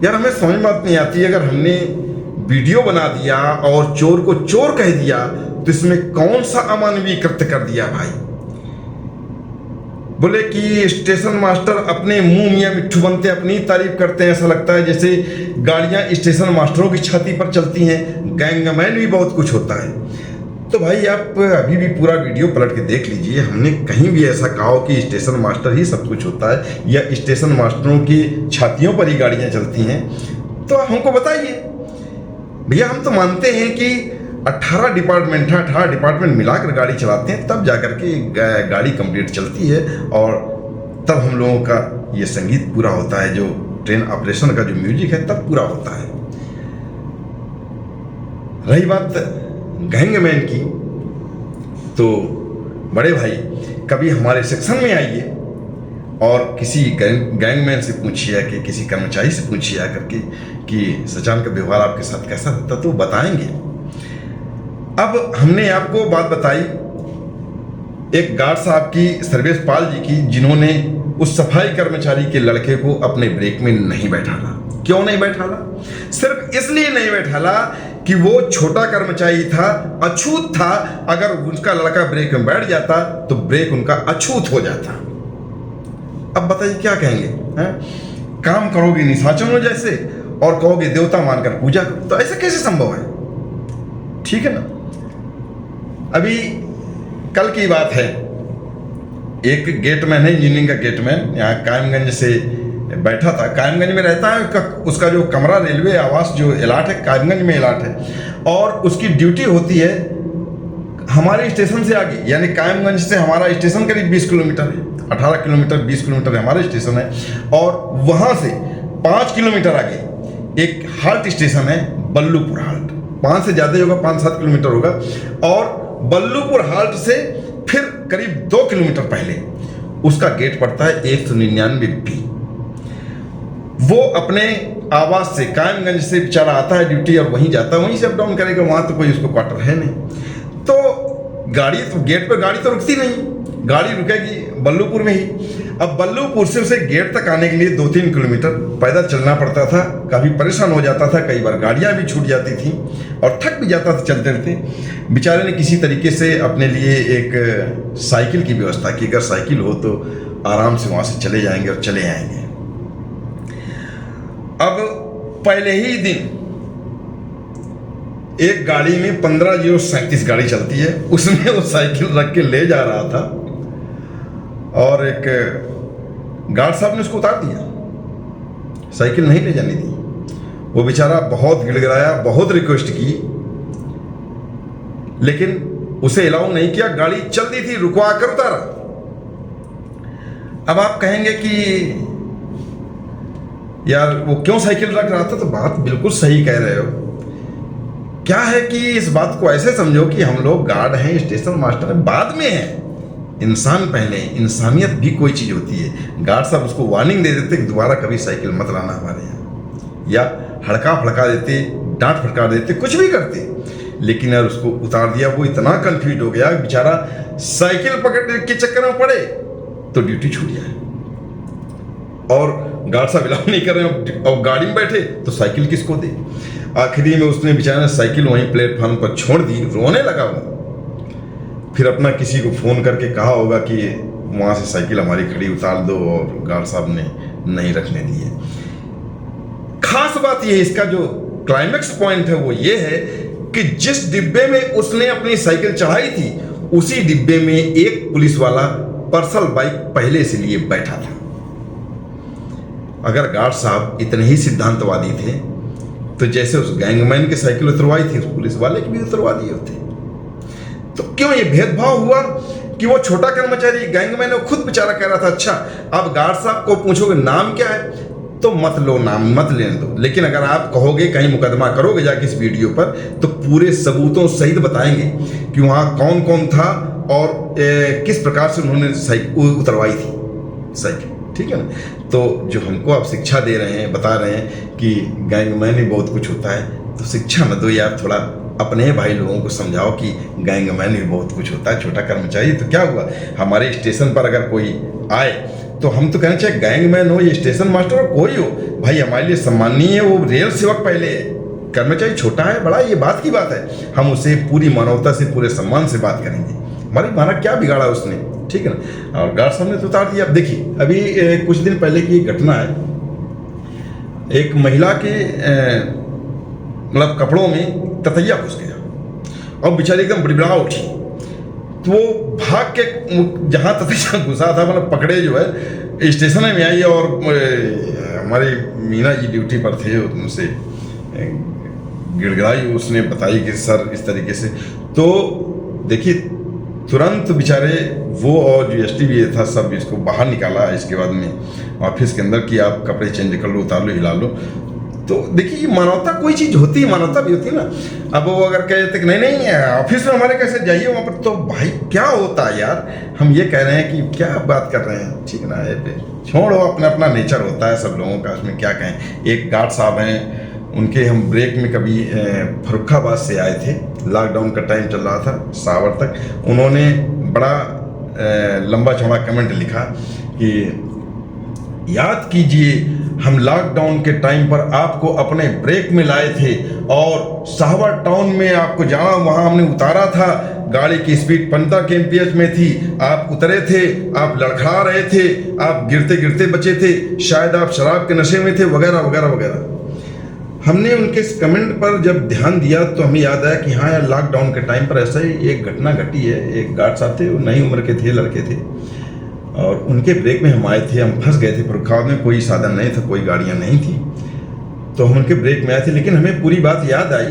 यार हमें समझ में बात नहीं आती, अगर हमने वीडियो बना दिया और चोर को चोर कह दिया तो इसमें कौन सा अमानवीय कृत्य कर दिया भाई? बोले कि स्टेशन मास्टर अपने मुंह मियां मिट्ठू बनते अपनी तारीफ करते हैं, ऐसा लगता है जैसे गाड़ियां स्टेशन मास्टरों की छाती पर चलती हैं, गैंगमैन भी बहुत कुछ होता है। तो भाई आप अभी भी पूरा वीडियो पलट के देख लीजिए, हमने कहीं भी ऐसा कहा हो कि स्टेशन मास्टर ही सब कुछ होता है या स्टेशन मास्टरों की छातियों पर ही गाड़ियां चलती हैं? तो हमको बताइए भैया। हम तो मानते हैं कि 18 डिपार्टमेंट है, 18 डिपार्टमेंट मिलाकर गाड़ी चलाते हैं तब जाकर के गाड़ी कंप्लीट चलती है और तब हम लोगों का ये संगीत पूरा होता है, जो ट्रेन ऑपरेशन का जो म्यूजिक है तब पूरा होता है। रही बात गैंगमैन की, तो बड़े भाई कभी हमारे सेक्शन में आइए और किसी गैंगमैन से पूछिए कि किसी कर्मचारी से पूछिए आकर के कि सचान का व्यवहार आपके साथ कैसा रहता, तो बताएंगे। अब हमने आपको बात बताई एक गार्ड साहब की, सर्वेश पाल जी की, जिन्होंने उस सफाई कर्मचारी के लड़के को अपने ब्रेक में नहीं बैठाला। क्यों नहीं बैठाला? सिर्फ इसलिए नहीं बैठाला कि वो छोटा कर्मचारी था, अछूत था। अगर उसका लड़का ब्रेक में बैठ जाता तो ब्रेक उनका अछूत हो जाता। अब बताइए क्या कहेंगे हैं? काम करोगे निशाचरों जैसे और कहोगे देवता मानकर पूजा करो, तो ऐसा कैसे संभव है? ठीक है ना। अभी कल की बात है, एक गेटमैन है, इंजीनियरिंग का गेटमैन, यहाँ कायमगंज से बैठा था। कायमगंज में रहता है, उसका जो कमरा रेलवे आवास जो इलाट है कायमगंज में इलाट है, और उसकी ड्यूटी होती है हमारे स्टेशन से आगे, यानी कायमगंज से हमारा स्टेशन करीब 20 किलोमीटर है, 18 किलोमीटर 20 किलोमीटर हमारा स्टेशन है, और वहाँ से 5 किलोमीटर आगे एक हाल्ट स्टेशन है, बल्लूपुर हाल्ट। 5 से ज़्यादा ही होगा, 5-7 किलोमीटर होगा। और बल्लूपुर हाल्ट से फिर करीब 2 किलोमीटर पहले उसका गेट पड़ता है 199 बी। वो अपने आवास से कायमगंज से बेचारा आता है ड्यूटी और वहीं जाता है, वहीं से अप डाउन करेगा, वहाँ तो कोई उसको क्वार्टर है नहीं। तो गाड़ी तो गेट पर गाड़ी तो रुकती नहीं, गाड़ी रुकेगी बल्लूपुर में ही। अब बल्लूपुर से उसे गेट तक आने के लिए 2-3 किलोमीटर पैदल चलना पड़ता था। काफ़ी परेशान हो जाता था, कई बार गाड़ियाँ भी छूट जाती थी और थक भी जाता था चलते रहते। बेचारे ने किसी तरीके से अपने लिए एक साइकिल की व्यवस्था की, अगर साइकिल हो तो आराम से वहाँ से चले जाएंगे और चले आएंगे। अब पहले ही दिन एक गाड़ी में 15-037 गाड़ी चलती है, उसमें वो साइकिल रख के ले जा रहा था और एक गार्ड साहब ने उसको उतार दिया, साइकिल नहीं ले जाने दी। वो बेचारा बहुत गिड़गिड़ाया, बहुत रिक्वेस्ट की, लेकिन उसे अलाउ नहीं किया। गाड़ी चलती थी, रुकवा कर उतारा। अब आप कहेंगे कि यार वो क्यों साइकिल रख रहा था, तो बात बिल्कुल सही कह रहे हो। क्या है कि इस बात को ऐसे समझो कि हम लोग गार्ड हैं, स्टेशन मास्टर हैं, बाद में हैं, इंसान पहले। इंसानियत भी कोई चीज़ होती है। गार्ड साहब उसको वार्निंग दे देते कि दोबारा कभी साइकिल मत लाना हमारे यहाँ, या हड़का फड़का देते, डांट फटकार देते, कुछ भी करते, लेकिन यार उसको उतार दिया। वो इतना कंफ्यूज हो गया बेचारा, साइकिल पकड़ने के चक्कर में पड़े तो ड्यूटी छूट जाए और गार्ड साहब अलाउ नहीं कर रहे हैं और गाड़ी में बैठे तो साइकिल किसको दे। आखिरी में उसने बेचारा साइकिल वहीं प्लेटफॉर्म पर छोड़ दी, रोने लगा वो। फिर अपना किसी को फ़ोन करके कहा होगा कि वहाँ से साइकिल हमारी खड़ी उतार दो, और गार्ड साहब ने नहीं रखने दिए। खास बात ये, इसका जो क्लाइमेक्स पॉइंट है वो ये है कि जिस डिब्बे में उसने अपनी साइकिल चढ़ाई थी उसी डिब्बे में एक पुलिस वाला पर्सनल बाइक पहले से लिए बैठा था। अगर गार्ड साहब इतने ही सिद्धांतवादी थे तो जैसे उस गैंगमैन की साइकिल उतरवाई थी, उस पुलिस वाले की भी उतरवा दिए होते। तो क्यों ये भेदभाव हुआ कि वो छोटा कर्मचारी गैंगमैन, वो खुद बेचारा कह रहा था अच्छा अब गार्ड साहब को पूछोगे नाम क्या है, तो मत लो, नाम मत लेने दो। लेकिन अगर आप कहोगे, कहीं मुकदमा करोगे जाके इस वीडियो पर, तो पूरे सबूतों सहित बताएंगे कि वहाँ कौन कौन था और किस प्रकार से उन्होंने साइकिल उतरवाई थी साइकिल, ठीक है ना। तो जो हमको आप शिक्षा दे रहे हैं, बता रहे हैं कि गैंगमैन में बहुत कुछ होता है, तो शिक्षा न दो यार, थोड़ा अपने भाई लोगों को समझाओ कि गैंगमैन में बहुत कुछ होता है। छोटा कर्मचारी तो क्या हुआ, हमारे स्टेशन पर अगर कोई आए तो हम तो कहना चाहे गैंगमैन हो या स्टेशन मास्टर हो, कोई हो भाई, हमारे लिए सम्माननीय है, वो रेल सेवक पहले है। कर्मचारी छोटा है बड़ा, ये बात की बात है, हम उसे पूरी मानवता से, पूरे सम्मान से बात करेंगे। हमारा क्या बिगाड़ा उसने, ठीक है ना। और गार्ड साहब ने तो उतार दिया। अब देखिए, अभी कुछ दिन पहले की घटना है, एक महिला के मतलब कपड़ों में ततैया घुस गया और बेचारी एकदम बड़बड़ा उठी, तो वो भाग के जहाँ ततैया घुसा था मतलब पकड़े जो है स्टेशन में आई, और हमारी मीना जी ड्यूटी पर थे, उनसे गिड़गिड़ाई, उसने बताई कि सर इस तरीके से। तो देखिए तुरंत बेचारे वो और जो एसटीबी था सब इसको बाहर निकाला, इसके बाद में ऑफिस के अंदर कि आप कपड़े चेंज कर लो, उतार लो, हिला लो। तो देखिए मानवता कोई चीज़ होती है, मानवता भी होती है ना। अब वो अगर कह देते कि नहीं नहीं ऑफिस में हमारे कैसे जाइए वहाँ पर, तो भाई क्या होता है यार, हम ये कह रहे हैं कि क्या बात कर रहे हैं, ठीक है ना। छोड़ो, अपना अपना नेचर होता है सब लोगों का, उसमें क्या कहें। एक गार्ड साहब हैं, उनके हम ब्रेक में कभी फर्रुखाबाद से आए थे, लॉकडाउन का टाइम चल रहा था, सावर तक। उन्होंने बड़ा लंबा चौड़ा कमेंट लिखा कि याद कीजिए हम लॉकडाउन के टाइम पर आपको अपने ब्रेक में लाए थे और सावर टाउन में आपको जहाँ वहाँ हमने उतारा था, गाड़ी की स्पीड 15 kmph में थी, आप उतरे थे, आप लड़खड़ा रहे थे, आप गिरते गिरते बचे थे, शायद आप शराब के नशे में थे, वगैरह वगैरह वगैरह। हमने उनके इस कमेंट पर जब ध्यान दिया तो हमें याद आया कि हाँ यार, लॉकडाउन के टाइम पर ऐसा ही एक घटना घटी है। एक गार्ड साहब थे, वो नई उम्र के थे, लड़के थे, और उनके ब्रेक में हम आए थे, हम फंस गए थे। फर्रुखाबाद में कोई साधन नहीं था, कोई गाड़ियाँ नहीं थी, तो हम उनके ब्रेक में आए थे। लेकिन हमें पूरी बात याद आई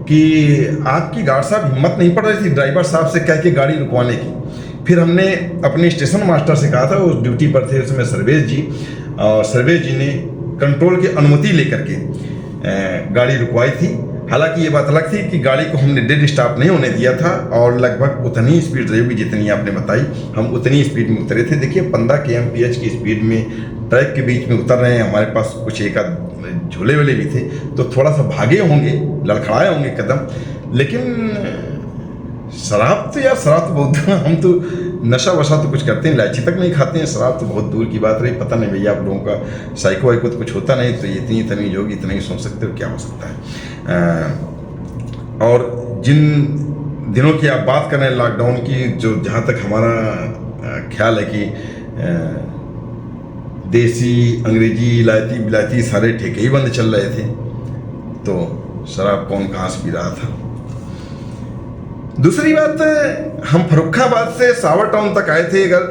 कि आपकी गार्ड साहब हिम्मत नहीं पड़ रही थी ड्राइवर साहब से कह के गाड़ी रुकवाने की। फिर हमने अपने स्टेशन मास्टर से कहा था, वो ड्यूटी पर थे उसमें सर्वेश जी, और सर्वेश जी ने कंट्रोल की अनुमति लेकर के गाड़ी रुकवाई थी। हालांकि ये बात अलग थी कि गाड़ी को हमने डेड स्टॉप नहीं होने दिया था, और लगभग उतनी स्पीड रहेगी जितनी आपने बताई, हम उतनी स्पीड में उतरे थे। देखिए 15 kmph की स्पीड में ट्रैक के बीच में उतर रहे हैं, हमारे पास कुछ एक आध झूले वाले भी थे, तो थोड़ा सा भागे होंगे, लड़खड़ाए होंगे कदम। लेकिन शराब तो यार, शराब तो बहुत हम तो नशा वशा तो कुछ करते हैं, इलायची तक नहीं खाते हैं, शराब तो बहुत दूर की बात रही। पता नहीं भैया आप लोगों का साइको वाइको तो कुछ होता नहीं, तो इतनी तमीज होगी, इतना ही सोच सकते हो क्या हो सकता है। और जिन दिनों की आप बात कर रहे हैं लॉकडाउन की, जो जहाँ तक हमारा ख्याल है कि देसी, अंग्रेजी, इलायती बिलायती सारे ठेके ही बंद चल रहे थे, तो शराब कौन कहाँ से पी रहा था। दूसरी बात, हम फर्रुखाबाद से सावर टाउन तक आए थे, अगर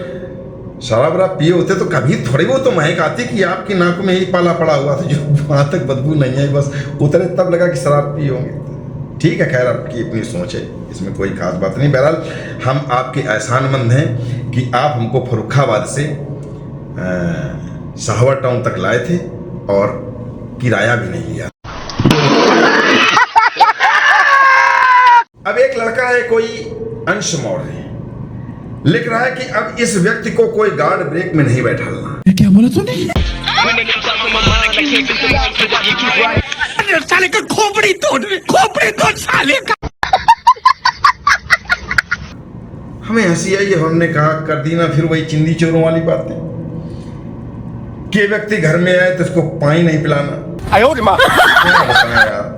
शराब वराब पिए होते तो कभी थोड़ी बहुत तो महक आती कि आपकी नाकों में ही पाला पड़ा हुआ था, जो वहाँ तक बदबू नहीं आई, बस उतरे तब लगा कि शराब पिए होंगे। ठीक है, खैर आपकी अपनी सोच है, इसमें कोई खास बात नहीं। बहरहाल हम आपके एहसानमंद हैं कि आप हमको फर्रुखाबाद से सावर टाउन तक लाए थे और किराया भी नहीं लिया। अब एक लड़का है, कोई अंश मौर्य, लिख रहा है कि अब इस व्यक्ति को कोई गार्ड ब्रेक में नहीं बैठाना। क्या बोला तूने? साले का खोपड़ी तोड़ साले का। हमें हंसी आई, हमने कहा कर दी ना फिर वही चिंदी चोरों वाली बातें कि व्यक्ति घर में आए तो उसको पानी नहीं पिलाना। क्या बताएं यार,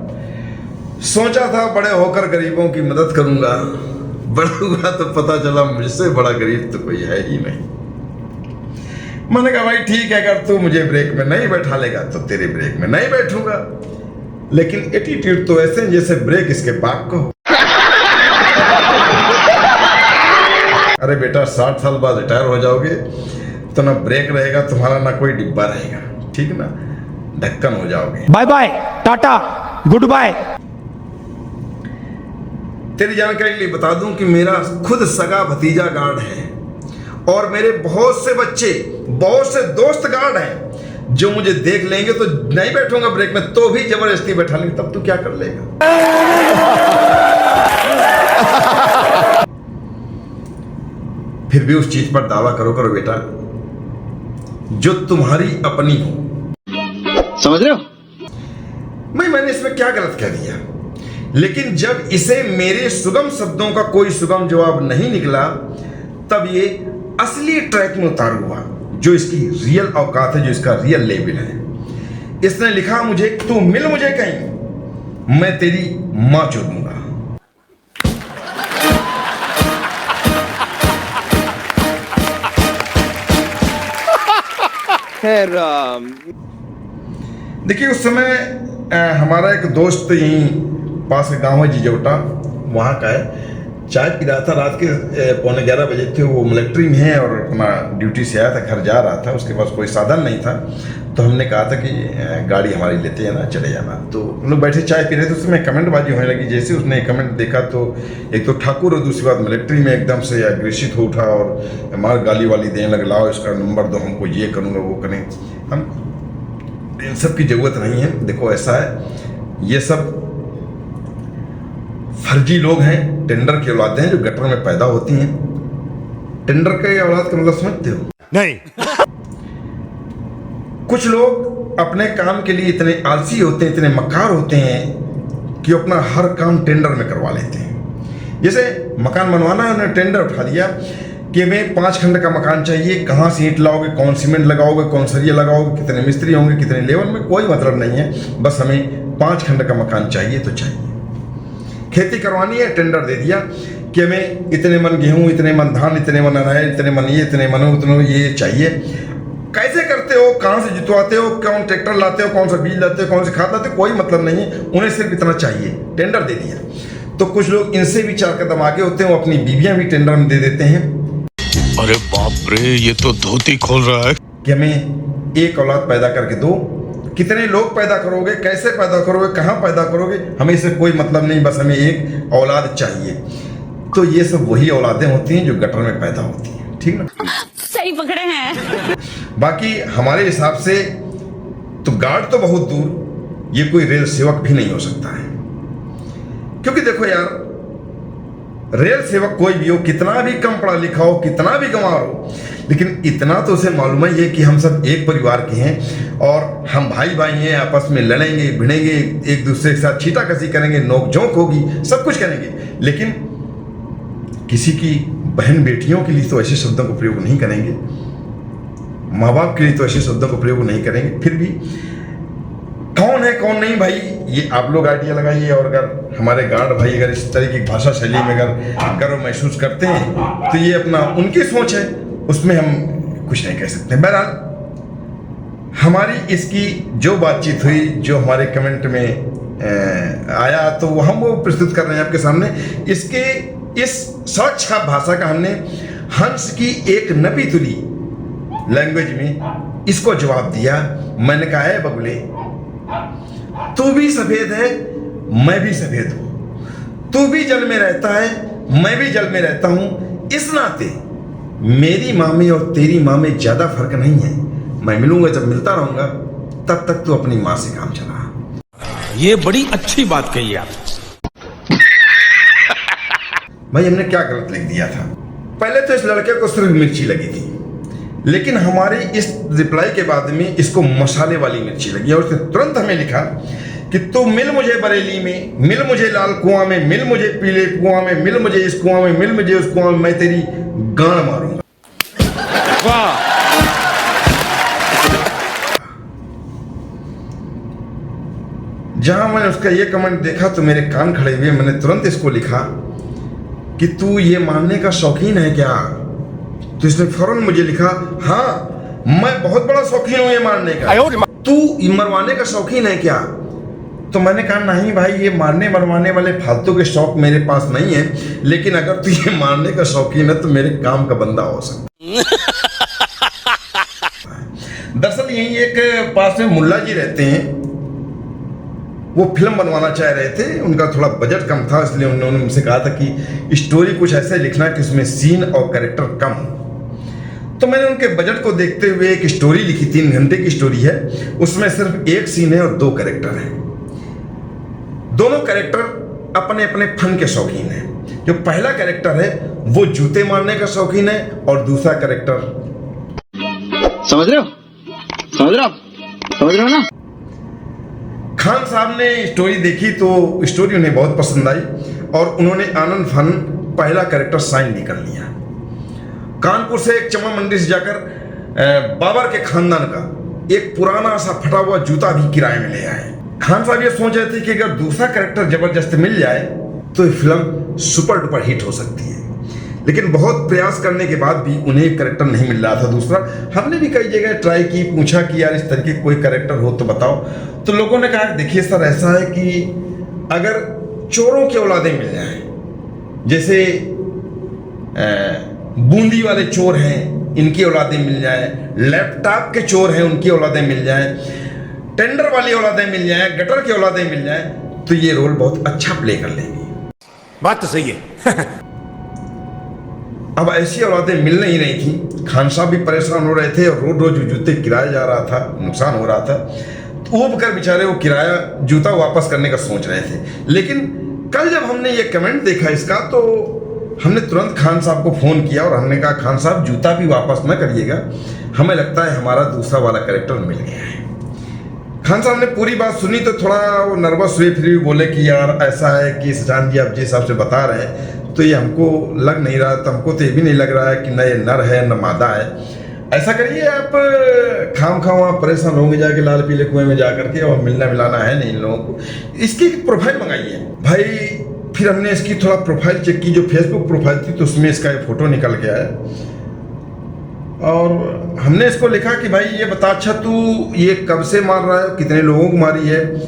सोचा था बड़े होकर गरीबों की मदद करूंगा, बड़ा हुआ तो पता चला मुझसे बड़ा गरीब तो कोई है ही नहीं। मैंने कहा भाई ठीक है, अगर तू मुझे ब्रेक में नहीं बैठा लेगा तो तेरे ब्रेक में नहीं बैठूंगा, लेकिन एटीट्यूड तो ऐसे जैसे ब्रेक इसके बाप को। अरे बेटा 60 साल बाद रिटायर हो जाओगे तो ना ब्रेक रहेगा तुम्हारा, ना कोई डिब्बा रहेगा, ठीक ना, ढक्कन हो जाओगे। Bye bye, tata, good bye. तेरी जानकारी के लिए बता दूं कि मेरा खुद सगा भतीजा गार्ड है और मेरे बहुत से बच्चे, बहुत से दोस्त गार्ड हैं। जो मुझे देख लेंगे तो नहीं बैठूंगा ब्रेक में, तो भी जबरदस्ती बैठा लेंगे, तब तू क्या कर लेगा? फिर भी उस चीज पर दावा करो बेटा जो तुम्हारी अपनी हो। समझ रहे हो? मैंने इसमें क्या गलत कह दिया? लेकिन जब इसे मेरे सुगम शब्दों का कोई सुगम जवाब नहीं निकला, तब ये असली ट्रैक में उतार हुआ, जो इसकी रियल औकात है, जो इसका रियल लेवल है। इसने लिखा मुझे, तू मिल मुझे कहीं, मैं तेरी मां चोदूंगा। देखिए उस समय हमारा एक दोस्त यहीं पास के गांव है जिजौटा, वहाँ का है, चाय पी रहा था, रात के 11:15 बजे थे, वो मिलिट्री में है और अपना ड्यूटी से आया था, घर जा रहा था, उसके पास कोई साधन नहीं था, तो हमने कहा था कि गाड़ी हमारी लेते हैं ना, चले जाना। तो हम लोग बैठे चाय पी रहे थे, उसमें कमेंटबाजी होने लगी। जैसे उसने कमेंट देखा तो एक तो ठाकुर और दूसरी बात मिलिट्री में एकदम से अग्रेसिव हो उठा और मार गाली वाली देने लग, लाओ इसका नंबर दो हमको, ये करूँगा वो करें। हम इन सब की ज़रूरत नहीं है। देखो ऐसा है, ये सब फर्जी लोग हैं, टेंडर की औलादें हैं जो गटर में पैदा होती हैं। टेंडर के औलाद का मतलब समझते हो? नहीं। कुछ लोग अपने काम के लिए इतने आलसी होते हैं, इतने मक्कार होते हैं कि अपना हर काम टेंडर में करवा लेते हैं। जैसे मकान बनवाना है, उन्होंने टेंडर उठा दिया कि हमें 5 खंड का मकान चाहिए, कहाँ से ईंट लाओगे, कौन सीमेंट लगाओगे, कौन सरिया लगाओगे, कितने मिस्त्री होंगे, कितने लेबर, में कोई मतलब नहीं है, बस हमें 5 खंड का मकान चाहिए तो चाहिए। खेती करवानी है, टेंडर दे दिया कि हमें इतने मन गेहूं, इतने मन धान, इतने मन अनाज, इतने मन ये, इतने मन उतने ये चाहिए। कैसे करते हो, कहाँ से जुतवाते हो, कौन ट्रैक्टर लाते हो, कौन सा बीज लाते हो, कौन सी खाद लाते हो, कोई मतलब नहीं है, उन्हें सिर्फ इतना चाहिए, टेंडर दे दिया। तो कुछ लोग इनसे भी 4 कदम आगे होते हैं, वो अपनी बीवियां भी टेंडर में दे देते हैं। अरे बाप रे, ये तो धोती खोल रहा है कि हमें एक औलाद पैदा करके दो। कितने लोग पैदा करोगे, कैसे पैदा करोगे, कहाँ पैदा करोगे, हमें इससे कोई मतलब नहीं, बस हमें एक औलाद चाहिए। तो ये सब वही औलादें होती हैं जो गटर में पैदा होती हैं, ठीक ना? सही पकड़े हैं। बाकी हमारे हिसाब से तो गार्ड तो बहुत दूर, ये कोई रेल सेवक भी नहीं हो सकता है। क्योंकि देखो यार, रेल सेवक कोई भी हो, कितना भी कम पढ़ा लिखा हो, कितना भी गंवार हो, लेकिन इतना तो उसे मालूम है कि हम सब एक परिवार के हैं और हम भाई भाई हैं, आपस में लड़ेंगे भिड़ेंगे, एक दूसरे के साथ छींटाकसी करेंगे, नोक-झोंक होगी, सब कुछ करेंगे, लेकिन किसी की बहन बेटियों के लिए तो ऐसे शब्दों को प्रयोग नहीं करेंगे, माँ बाप के लिए तो ऐसे शब्दों को प्रयोग नहीं करेंगे। फिर भी कौन है कौन नहीं भाई, ये आप लोग आइडिया लगाइए। और अगर हमारे गार्ड भाई अगर इस तरह की भाषा शैली में अगर गर्व महसूस करते हैं तो ये अपना उनकी सोच है, उसमें हम कुछ नहीं कह सकते। बहरहाल हमारी इसकी जो बातचीत हुई, जो हमारे कमेंट में आया, तो हम वो प्रस्तुत कर रहे हैं आपके सामने। इसके इस सड़क छाप भाषा का हमने हंस की एक नपी तुली लैंग्वेज में इसको जवाब दिया। मैंने कहा है बबुले, तू भी सफेद है, मैं भी सफेद हूं, तू भी जल में रहता है, मैं भी जल में रहता हूं, इस नाते मेरी माँ में और तेरी माँ में ज्यादा फर्क नहीं है। मैं मिलूंगा, जब मिलता रहूंगा, तब तक तू अपनी माँ से काम चला। ये बड़ी अच्छी बात कही आप। भाई हमने क्या गलत लिख दिया था? पहले तो इस लड़के को सिर्फ मिर्ची लगी थी, लेकिन हमारे इस रिप्लाई के बाद में इसको मसाले वाली मिर्ची लगी और उसने तुरंत हमें लिखा कि तू मिल मुझे बरेली में, मिल मुझे लाल कुआं में, मिल मुझे पीले कुआं में, मिल मुझे इस कुआं में, मिल मुझे उस कुआं में, मैं तेरी गांड मारूंगा। वाह। जहां मैंने उसका ये कमेंट देखा तो मेरे कान खड़े हुए। मैंने तुरंत इसको लिखा कि तू ये मानने का शौकीन है क्या? तो इसने फौरन मुझे लिखा, हाँ मैं बहुत बड़ा शौकीन हूं ये मारने का। तू मरवाने का शौकीन है क्या? तो मैंने कहा नहीं भाई, ये मारने मरवाने वाले फालतू के शौक मेरे पास नहीं है, लेकिन अगर तू ये मारने का शौकीन है तो मेरे काम का बंदा हो सकता है। दरअसल यही एक पास में मुल्ला जी रहते हैं, वो फिल्म बनवाना चाह रहे थे, उनका थोड़ा बजट कम था, इसलिए उन्होंने मुझसे कहा था कि स्टोरी कुछ ऐसे लिखना कि उसमें सीन और कैरेक्टर कम हो। तो मैंने उनके बजट को देखते हुए एक स्टोरी लिखी, 3 घंटे की स्टोरी है। उसमें सिर्फ एक सीन है और 2 कैरेक्टर हैं। दोनों कैरेक्टर अपने अपने फन के शौकीन हैं। जो पहला कैरेक्टर है वो जूते मारने का शौकीन है और दूसरा कैरेक्टर समझ रहे हो ना। खान साहब ने स्टोरी देखी तो स्टोरी उन्हें बहुत पसंद आई और उन्होंने आनंद फन पहला कैरेक्टर साइन भी कर लिया। कानपुर से एक चमा मंडी से जाकर बाबर के खानदान का एक पुराना सा फटा हुआ जूता भी किराए में ले आए। खान साहब ये सोच रहे थे कि अगर दूसरा कैरेक्टर जबरदस्त मिल जाए तो ये फिल्म सुपर डुपर हिट हो सकती है, लेकिन बहुत प्रयास करने के बाद भी उन्हें एक कैरेक्टर नहीं मिल रहा था दूसरा। हमने भी कई जगह ट्राई की, पूछा कि यार इस तरीके कोई कैरेक्टर हो तो बताओ। तो लोगों ने कहा देखिए सर ऐसा है कि अगर चोरों की औलादें मिल जाएं, जैसे बूंदी वाले चोर हैं इनकी औलादें मिल जाए, लैपटॉप के चोर हैं उनकी औलादें मिल जाए, टेंडर वाली औलादें मिल जाए, गटर की औलादें मिल जाए, तो ये रोल बहुत अच्छा प्ले कर लेंगी। बात तो सही है। अब ऐसी औलादें मिल नहीं रही थी। खान साहब भी परेशान हो रहे थे और रोज रोज जूते किराया जा रहा था, नुकसान हो रहा था। ऊब कर बेचारे वो किराया जूता वापस करने का सोच रहे थे। लेकिन कल जब हमने ये कमेंट देखा इसका तो हमने तुरंत खान साहब को फ़ोन किया और हमने कहा खान साहब जूता भी वापस न करिएगा, हमें लगता है हमारा दूसरा वाला कैरेक्टर मिल गया है। खान साहब ने पूरी बात सुनी तो थोड़ा वो नर्वस हुए, फिर भी बोले कि यार ऐसा है कि सजान जी आप जिस हिसाब से बता रहे हैं तो ये हमको लग नहीं रहा, तो हमको तो ये भी नहीं लग रहा है कि न ये नर है न मादा है। ऐसा करिए आप खाम खाम वहाँ परेशान होंगे जाके लाल पीले कुएं में जा करके, और मिलना मिलाना है नहीं इन लोगों को। इसकी प्रोफाइल मंगाइए भाई। फिर हमने इसकी थोड़ा प्रोफाइल चेक की, जो फेसबुक प्रोफाइल थी तो उसमें इसका एक फ़ोटो निकल के आया और हमने इसको लिखा कि भाई ये बता अच्छा तू ये कब से मार रहा है, कितने लोगों को मारी है,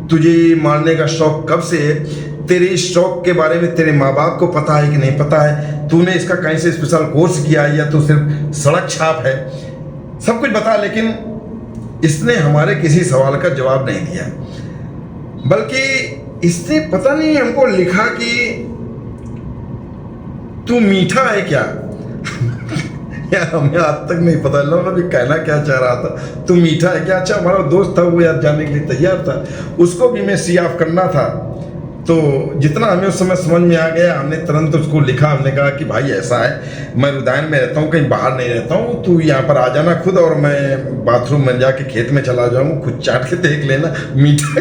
तुझे मारने का शौक कब से है, तेरे इस शौक के बारे में तेरे माँ बाप को पता है कि नहीं पता है, तूने इसका कहीं से स्पेशल कोर्स किया है या तो सिर्फ सड़क छाप है, सब कुछ बता। लेकिन इसने हमारे किसी सवाल का जवाब नहीं दिया, बल्कि इसने पता नहीं हमको लिखा कि तू मीठा है क्या। यार हमें आज तक नहीं पता चला भी कहना क्या चाह रहा था, तू मीठा है क्या। अच्छा हमारा दोस्त था वो यार जाने के लिए तैयार था, उसको भी मैं सी ऑफ करना था, तो जितना हमें उस समय समझ में आ गया हमने तुरंत उसको लिखा। हमने कहा कि भाई ऐसा है मैं रुदायन में रहता हूँ, कहीं बाहर नहीं रहता हूँ, तू यहाँ पर आ जाना खुद और मैं बाथरूम में जाके खेत में चला जाऊँगा, खुद चाट के देख लेना मीठा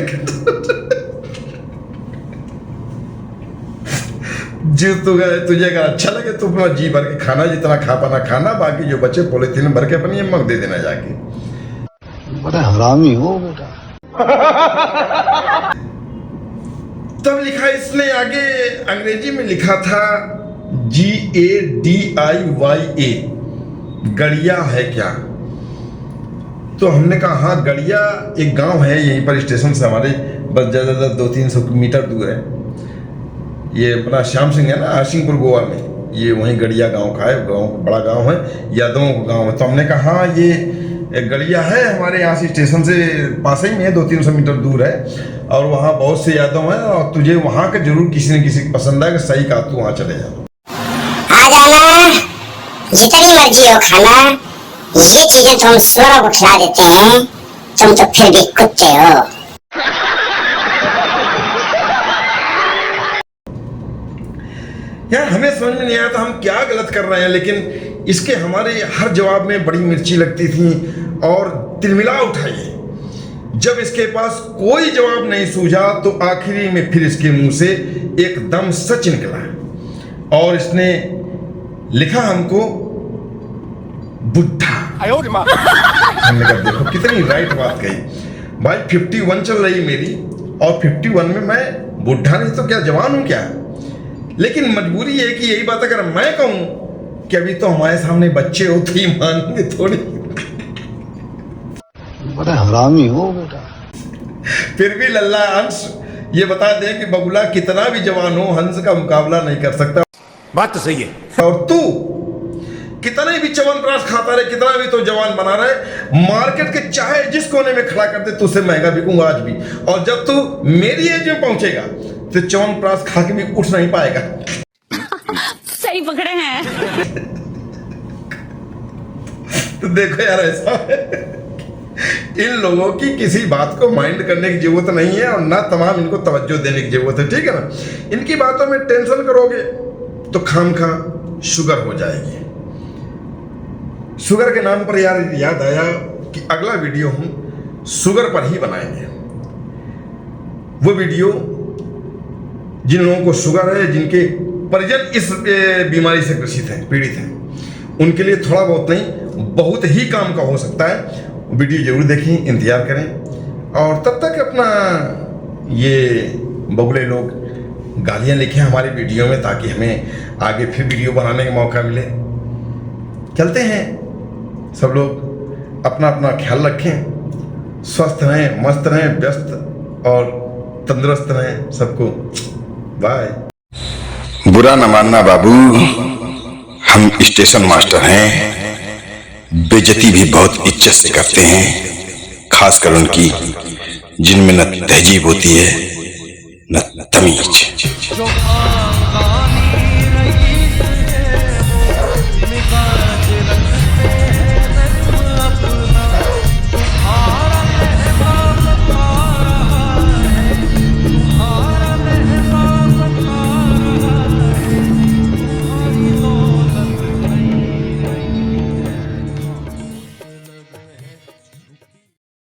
जी तुझे अगर अच्छा लगे तो अपना जी भर के खाना, जितना खा पाना खाना, बाकी जो बचे पॉलिथीन में भर के अपनी मग दे देना जाके। बड़ा हरामी हो बेटा। तब लिखा इसने आगे अंग्रेजी में लिखा था GADIYA, गड़िया है क्या। तो हमने कहा हाँ गड़िया एक गांव है यहीं पर स्टेशन से हमारे बस ज़्यादा 200-300 मीटर दूर है। ये अपना श्याम सिंह है ना आशिंगपुर गोवा में, ये वहीं गड़िया गांव का है, गांव बड़ा गांव है, यादवों का गांव है। तो हमने कहा हाँ ये गड़िया है हमारे यहाँ से स्टेशन से पास ही में है, 200-300 मीटर दूर है और वहाँ बहुत से यादव हैं और तुझे वहाँ का जरूर किसी न किसी को पसंद है कि सही कहा तू वहाँ चले जा। आ जाना, जितनी मर्जी हो खाना, ये चीजें तो हम सुअरों को खिला देते हैं, तुम तो फिर भी कुत्ते हो। यार हमें समझ में नहीं आया था हम क्या गलत कर रहे हैं, लेकिन इसके हमारे हर जवाब में बड़ी मिर्ची लगती थी और तिलमिला उठाई। जब इसके पास कोई जवाब नहीं सूझा तो आखिरी में फिर इसके मुंह से एकदम सच निकला और इसने लिखा हमको बुढ़ा। हमने कहा देखो कितनी राइट बात कही भाई, 51 चल रही मेरी और 51 में मैं बुढ़ा नहीं तो क्या जवान हूं क्या। लेकिन मजबूरी है कि यही बात अगर मैं कहूं कि अभी तो हमारे सामने बच्चे हो तो ही मानेंगे थोड़ी। बड़ा हरामी हो बेटा। फिर भी लल्ला हंस ये बता दे कि बगुला कितना भी जवान हो हंस का मुकाबला नहीं कर सकता। बात तो सही है। और तू कितने भी च्यवनप्राश खाता रहे, कितना भी तो जवान बना रहे, मार्केट के चाहे जिस कोने में खड़ा कर दे तुझसे महंगा बिकूंगा आज भी। और जब तू मेरी एज में पहुंचेगा तो च्यवनप्राश खा के भी उठ नहीं पाएगा। सही पकड़े हैं। तो देखो यार, ऐसा है इन लोगों की किसी बात को माइंड करने की जरूरत नहीं है और ना तमाम इनको तवज्जो देने की जरूरत है, ठीक है ना। इनकी बातों में टेंशन करोगे तो खामखा शुगर हो जाएगी। शुगर के नाम पर यार याद आया कि अगला वीडियो हम शुगर पर ही बनाएंगे। वो वीडियो जिन लोगों को शुगर है, जिनके परिजन इस बीमारी से ग्रसित हैं, पीड़ित हैं, उनके लिए थोड़ा बहुत नहीं बहुत ही काम का हो सकता है। वीडियो जरूर देखें, इंतजार करें और तब तक अपना ये बगुले लोग गालियां लिखें हमारी वीडियो में, ताकि हमें आगे फिर वीडियो बनाने का मौका मिले। चलते हैं, सब लोग अपना अपना ख्याल रखें, स्वस्थ रहें, मस्त रहें, व्यस्त और तंदुरुस्त रहें। सबको बाय। बुरा न मानना बाबू, हम स्टेशन मास्टर हैं, बेइज्जती भी बहुत इज्जत से करते हैं, खासकर उनकी जिनमें न तहजीब होती है न तमीज।